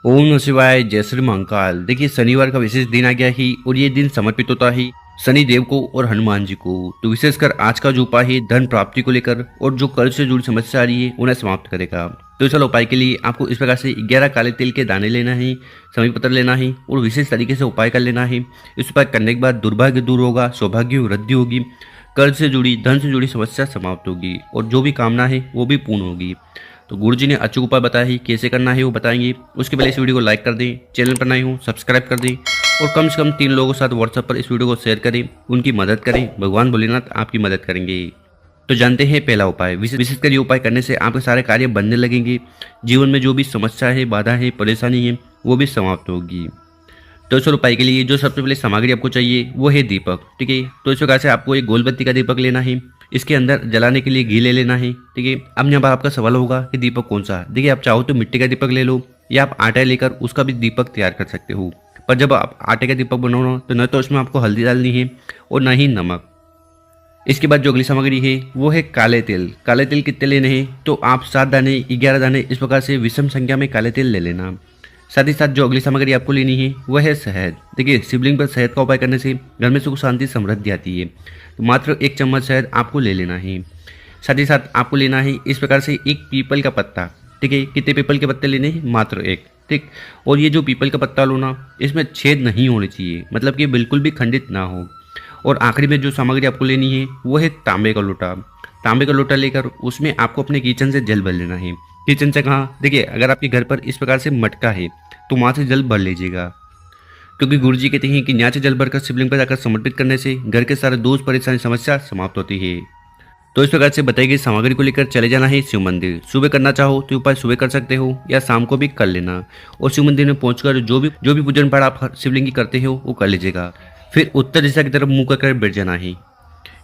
ओम नमः शिवाय, जय श्री महाकाल। देखिए शनिवार का विशेष दिन आ गया ही और ये दिन समर्पित होता है शनि देव को और हनुमान जी को। तो विशेषकर आज का जो उपाय है धन प्राप्ति को लेकर और जो कर्ज से जुड़ी समस्या आ रही है उन्हें समाप्त करेगा। तो इस वाले उपाय के लिए आपको इस प्रकार से 11 काले तिल के दाने लेना है, समय पत्र लेना है और विशेष तरीके से उपाय कर लेना है। इस उपाय करने के बाद दुर्भाग्य दूर होगा, सौभाग्य वृद्धि होगी, कर्ज से जुड़ी धन से जुड़ी समस्या समाप्त होगी और जो भी कामना है वो भी पूर्ण होगी। तो गुरुजी ने अचूक उपाय बताया है, कैसे करना है वो बताएंगे। उसके पहले इस वीडियो को लाइक कर दें, चैनल पर नए हो सब्सक्राइब कर दें और कम से कम 3 लोगों के साथ व्हाट्सएप पर इस वीडियो को शेयर करें, उनकी मदद करें। भगवान भोलेनाथ आपकी मदद करेंगे। तो जानते हैं पहला उपाय। विशेषकर ये उपाय करने से आपके सारे कार्य बनने लगेंगे, जीवन में जो भी समस्या है, बाधा है, परेशानी है वो भी समाप्त होगी। तो इस उपाय के लिए जो सबसे पहले सामग्री आपको चाहिए वो है दीपक। ठीक है, तो इस प्रकार से आपको एक गोल बत्ती का दीपक लेना है। इसके अंदर जलाने के लिए घी ले लेना है। ठीक है, अब यहाँ पर आपका सवाल होगा कि दीपक कौन सा। देखिए, आप चाहो तो मिट्टी का दीपक ले लो या आप आटा लेकर उसका भी दीपक तैयार कर सकते हो। पर जब आप आटे का दीपक बनाओ तो न तो उसमें आपको हल्दी डालनी है और न ही नमक। इसके बाद जो अगली सामग्री है वो है काले तिल। काले तिल कितने लेने हैं तो आप 7 दाने, 11 दाने, इस प्रकार से विषम संख्या में काले तिल ले लेना। साथ ही साथ जो अगली सामग्री आपको लेनी है वह है शहद। देखिए, शिवलिंग पर शहद का उपाय करने से घर में सुख शांति समृद्धि आती है। तो मात्र 1 चम्मच शहद आपको ले लेना है। साथ ही साथ आपको लेना है इस प्रकार से एक पीपल का पत्ता। ठीक है, कितने पीपल के पत्ते लेने हैं? मात्र 1। ठीक, और ये जो पीपल का पत्ता लो ना, इसमें छेद नहीं होने चाहिए, मतलब कि बिल्कुल भी खंडित ना हो। और आखिरी में जो सामग्री आपको लेनी है वो है तांबे का लोटा। तांबे का लोटा लेकर उसमें आपको अपने किचन से जल भर लेना है। किचन से कहाँ? देखिए, अगर आपके घर पर इस प्रकार से मटका है तो वहाँ से जल भर लीजिएगा, क्योंकि गुरुजी कहते हैं कि यहाँ से जल भरकर शिवलिंग पर जाकर समर्पित करने से घर के सारे दोष, परेशानी, समस्या समाप्त होती है। तो इस प्रकार से बताई गई सामग्री को लेकर चले जाना है शिव मंदिर। सुबह करना चाहो तो उपाय सुबह कर सकते हो या शाम को भी कर लेना। और शिव मंदिर में पहुंचकर जो भी पूजन पाठ आप शिवलिंग की करते हो वो कर लीजिएगा। फिर उत्तर दिशा की तरफ मुंह कर बैठ जाना है।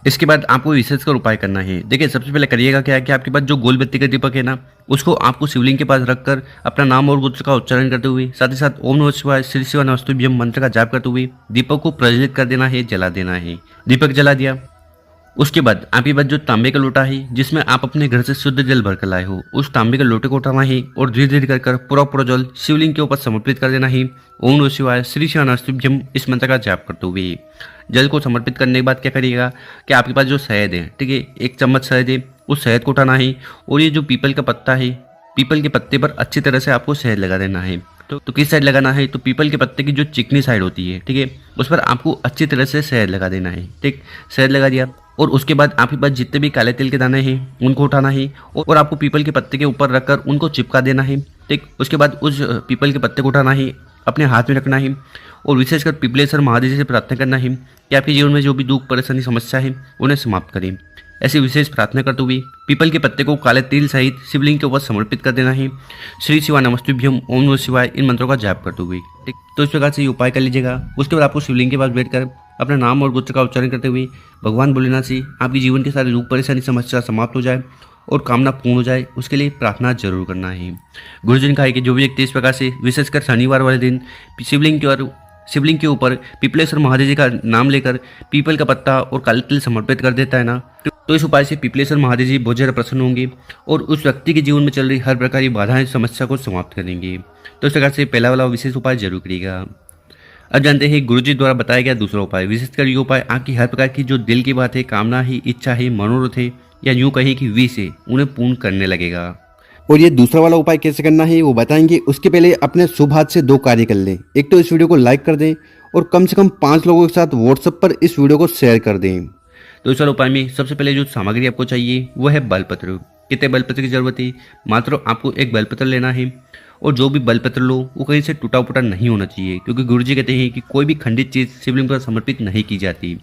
इसके बाद आपको विशेषकर उपाय करना है। देखिए, सबसे पहले करिएगा क्या है कि आपके पास जो गोल बत्ती का दीपक है ना, उसको आपको शिवलिंग के पास रखकर अपना नाम और गोत्र का उच्चारण करते हुए, साथ ही साथ ओम नमः शिवाय, श्री शिवा नमस्तुभ्यम मंत्र का जाप करते हुए दीपक को प्रज्वलित कर देना है, जला देना है। दीपक जला दिया, उसके बाद आपके पास जो तांबे का लोटा है जिसमें आप अपने घर से शुद्ध जल भर कर लाए हो, उस तांबे के लोटे को उठाना है और धीरे धीरे कर पूरा जल शिवलिंग के ऊपर समर्पित कर देना है। ओम नमः शिवाय, श्री शिवा नमस्तुभ्यम इस मंत्र का जाप करते हुए जल को समर्पित करने के बाद क्या करिएगा कि आपके पास जो शहद है, ठीक है, 1 चम्मच शहद है, उस शहद को उठाना है और ये जो पीपल का पत्ता है, पीपल के पत्ते पर अच्छी तरह से आपको शहद लगा देना है। तो किस साइड लगाना है? तो पीपल के पत्ते की जो चिकनी साइड होती है, ठीक है, उस पर आपको अच्छी तरह से शहद लगा देना है। ठीक, शहद लगा दिया और उसके बाद आपके पास जितने भी काले तिल के दाने हैं उनको उठाना है और आपको पीपल के पत्ते के ऊपर रखकर उनको चिपका देना है। ठीक, उसके बाद उस पीपल के पत्ते को उठाना है, अपने हाथ में रखना है और विशेषकर पिपलेश्वर महादेव जी से प्रार्थना करना है कि आपके जीवन में जो भी दुख, परेशानी, समस्या है उन्हें समाप्त करें। ऐसी विशेष प्रार्थना करते हुए पीपल के पत्ते को काले तिल सहित शिवलिंग के ऊपर समर्पित कर देना है। श्री शिवा नमस्तुभ्यम, ओम नमः शिवाय इन मंत्रों का जाप करते हुए। ठीक, तो इस प्रकार से ये उपाय कर लीजिएगा। उसके बाद आपको शिवलिंग के पास बैठकर अपना नाम और गोत्र का उच्चारण करते हुए भगवान भोलेनाथ से आपके जीवन के सारे दुख, परेशानी, समस्या समाप्त हो जाए और कामना पूर्ण हो जाए, उसके लिए प्रार्थना जरूर करना है। गुरुजी ने कहा है कि जो भी व्यक्ति इस प्रकार से विशेषकर शनिवार वाले दिन शिवलिंग के ऊपर पिपलेश्वर महादेव जी का नाम लेकर पीपल का पत्ता और काले तिल समर्पित कर देता है ना, तो इस उपाय से पिपलेश्वर महादेव जी बहुत ज़्यादा प्रसन्न होंगे और उस व्यक्ति के जीवन में चल रही हर प्रकार की बाधाएं, समस्या को समाप्त करेंगे। तो इस प्रकार से पहला वाला विशेष उपाय जरूर करिएगा। अब जानते हैं गुरुजी द्वारा बताया गया दूसरा उपाय। विशेषकर ये उपाय आपकी हर प्रकार की जो दिल की बात है, कामना है, इच्छा है, मनोरथ है या यूँ कहें कि विश है, उन्हें पूर्ण करने लगेगा। और ये दूसरा वाला उपाय कैसे करना है वो बताएंगे। उसके पहले अपने शुभ हाथ से 2 कार्य कर लें। एक तो इस वीडियो को लाइक कर दें और कम से कम 5 लोगों के साथ व्हाट्सएप पर इस वीडियो को शेयर कर दें। तो इस वाले उपाय में सबसे पहले जो सामग्री आपको चाहिए वो है बेलपत्र। कितने बेलपत्र की जरूरत है? मात्र आपको 1 बेलपत्र लेना है और जो भी बेलपत्र लो वो कहीं से टूटा फूटा नहीं होना चाहिए, क्योंकि गुरुजी कहते हैं कि कोई भी खंडित चीज़ शिवलिंग पर समर्पित नहीं की जाती।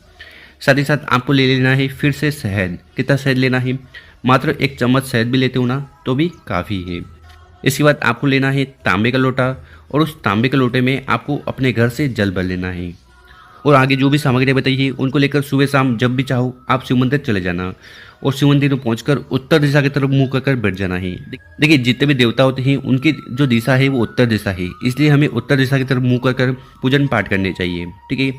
साथ ही साथ आपको ले लेना है फिर से शहद। कितना शहद लेना है? मात्र 1 चम्मच शहद भी लेते हो ना तो भी काफ़ी है। इसके बाद आपको लेना है तांबे का लोटा और उस तांबे के लोटे में आपको अपने घर से जल भर लेना है और आगे जो भी सामग्री बताई है उनको लेकर सुबह शाम जब भी चाहो आप शिव मंदिर चले जाना और शिव मंदिर में पहुंचकर उत्तर दिशा की तरफ मुंह कर बैठ जाना है। देखिए, जितने भी देवता होते हैं उनकी जो दिशा है वो उत्तर दिशा है, इसलिए हमें उत्तर दिशा की तरफ मुंह कर पूजन पाठ करने चाहिए। ठीक है,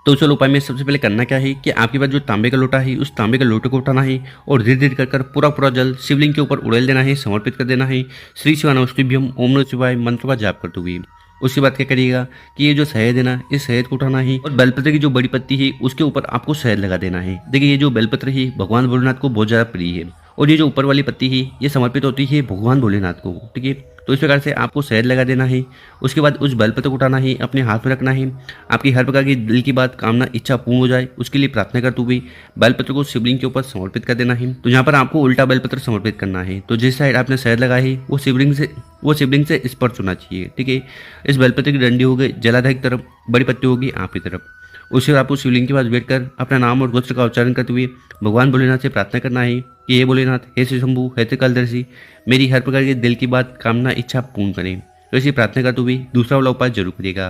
तो चलो उपाय में सबसे पहले करना क्या है कि आपके पास जो तांबे का लोटा है उस तांबे के लोटे को उठाना है और धीरे धीरे कर पूरा पूरा जल शिवलिंग के ऊपर उड़ेल देना है, समर्पित कर देना है। श्री शिवानमस्तुभ्यम ओम नमः शिवाय मंत्र का जाप करते हुए उसके बाद क्या करिएगा कि ये जो शहद है ना, इस शहद को उठाना है और बेलपत्र की जो बड़ी पत्ती है उसके ऊपर आपको शहद लगा देना है। देखिए ये जो बेलपत्र है भगवान भोलेनाथ को बहुत ज़्यादा प्रिय है और ये जो ऊपर वाली पत्ती है ये समर्पित होती है भगवान भोलेनाथ को, ठीक है। तो इस प्रकार से आपको शहद लगा देना है। उसके बाद उस बेलपत्र को उठाना है, अपने हाथ में रखना है। आपकी हर प्रकार की दिल की बात, कामना, इच्छा पूर्ण हो जाए उसके लिए प्रार्थना करते हुए बेलपत्र को शिवलिंग के ऊपर समर्पित कर देना है। तो यहाँ पर आपको उल्टा बेलपत्र समर्पित करना है। तो जिस साइड आपने शहद लगाया है वो शिवलिंग से स्पर्श होना चाहिए, ठीक है। इस बेलपत्र की डंडी हो गई जलाधार की तरफ, बड़ी पत्ती होगी आपकी तरफ। उसके बाद आपको शिवलिंग के पास बैठकर अपना नाम और गोत्र का उच्चारण करते हुए भगवान भोलेनाथ से प्रार्थना करना है कि हे भोलेनाथ, हे श्री शंभु, हे त्रिकालदर्शी, मेरी हर प्रकार की दिल की बात, कामना, इच्छा पूर्ण करें। तो इसी प्रार्थना करते हुए दूसरा वाला उपाय जरूर करिएगा।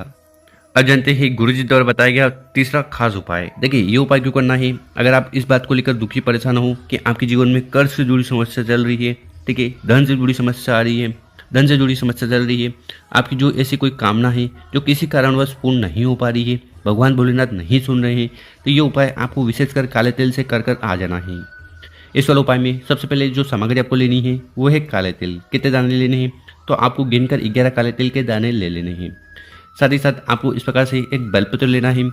अब जानते हैं गुरु जी द्वारा बताया गया तीसरा खास उपाय। देखिए ये उपाय क्यों करना है, अगर आप इस बात को लेकर दुखी परेशान हो कि आपके जीवन में कर्ज से जुड़ी समस्या चल रही है, ठीक है, धन से जुड़ी समस्या आ रही है, धन से जुड़ी समस्या चल रही है, आपकी जो ऐसी कोई कामना है जो किसी कारणवश पूर्ण नहीं हो पा रही है, भगवान भोलेनाथ नहीं सुन रहे हैं, तो ये उपाय आपको विशेषकर काले तिल से कर आ जाना है। इस वाले उपाय में सबसे पहले जो सामग्री आपको लेनी है वो है काले तिल। कितने दाने लेने हैं, तो आपको गिनकर 11 काले तिल के दाने ले लेने हैं। साथ ही साथ आपको इस प्रकार से एक बेलपत्र लेना है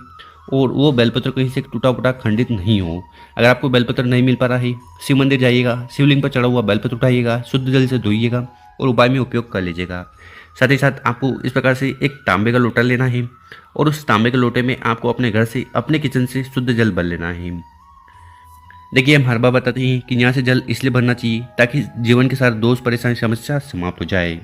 और वो बेलपत्र कहीं से टूटा फूटा खंडित नहीं हो। अगर आपको बेलपत्र नहीं मिल पा रहा है, शिव मंदिर जाइएगा, शिवलिंग पर चढ़ा हुआ बेलपत्र उठाइएगा, शुद्ध जल से धोइएगा और उपाय में उपयोग कर लीजिएगा। साथ ही साथ आपको इस प्रकार से एक तांबे का लोटा लेना है और उस तांबे के लोटे में आपको अपने घर से, अपने किचन से शुद्ध जल भर लेना है। देखिए हम हर बार बताते हैं कि यहाँ से जल इसलिए भरना चाहिए ताकि जीवन के सारे दोष, परेशानी, समस्या समाप्त हो जाए।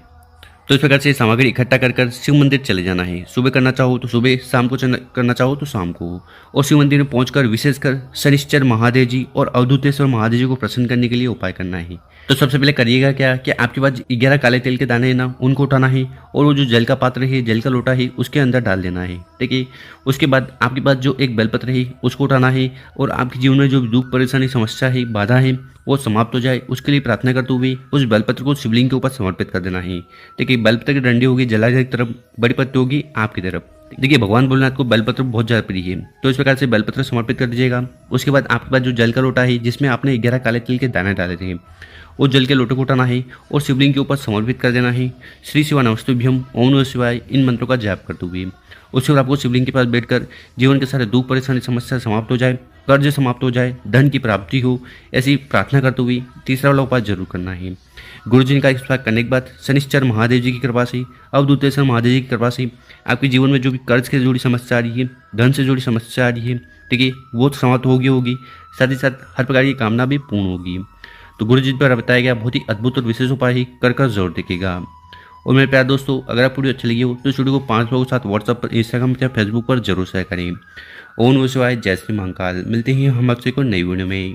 तो इस प्रकार से सामग्री इकट्ठा कर शिव मंदिर चले जाना है। सुबह करना चाहो तो सुबह, शाम को करना चाहो तो शाम को। और शिव मंदिर में पहुंचकर विशेषकर शनिश्चर महादेव जी और अवधूतेश्वर महादेव जी को प्रसन्न करने के लिए उपाय करना है। तो सबसे पहले करिएगा क्या कि आपके पास 11 काले तिल के दाने हैं ना, उनको उठाना है और वो जो जल का पात्र है, जल का लोटा है, उसके अंदर डाल देना है, ठीक है। उसके बाद आपके पास जो एक बेलपत्र है उसको उठाना है और आपके जीवन में जो दुख, परेशानी, समस्या है, बाधा है, वो समाप्त हो जाए उसके लिए प्रार्थना करते हुए उस बेलपत्र को शिवलिंग के ऊपर समर्पित कर देना है, ठीक है। बेलपत्र की डंडी होगी जलाधार की तरफ, बड़ी पत्ती होगी आपकी तरफ। देखिए भगवान भोलेनाथ को बेलपत्र बहुत ज़्यादा प्रिय है, तो इस प्रकार से बेलपत्र समर्पित कर दीजिएगा। उसके बाद आपके पास जो जल का लोटा है जिसमें आपने 11 काले तिल के दाने डाले थे, उस जल के लोटे को उठाना है और शिवलिंग के ऊपर समर्पित कर देना है। श्री शिवानमस्तुभ्यम ओम नमः शिवाय इन मंत्रों का जाप करते हुए उसके बाद आपको शिवलिंग के पास बैठकर जीवन के सारे दुख, परेशानी, समस्या समाप्त हो जाए, कर्ज समाप्त हो जाए, धन की प्राप्ति हो, ऐसी प्रार्थना करते हुए तीसरा वाला उपाय जरूर करना है। गुरु जी का इस उपाय करने के बाद शनिश्चर महादेव जी की कृपा से, अवधूतेश्वर महादेव जी की कृपा से आपके जीवन में जो भी कर्ज से जुड़ी समस्या आ रही है, धन से जुड़ी समस्या आ रही है, ठीक है, वो समाप्त होगी। साथ ही साथ हर प्रकार की कामना भी पूर्ण होगी। तो गुरु जी द्वारा बताया गया बहुत ही अद्भुत और विशेष उपाय ही कर जरूर देखिएगा। और मेरे प्यारे दोस्तों, अगर आप वीडियो अच्छी लगी हो तो इस वीडियो को 5 लोगों के साथ व्हाट्सएप पर, इंस्टाग्राम या फेसबुक पर जरूर शेयर करें। ओम नमः शिवाय, जय श्री महाकाल। मिलते हैं हम आपसे कोई नई वीडियो में।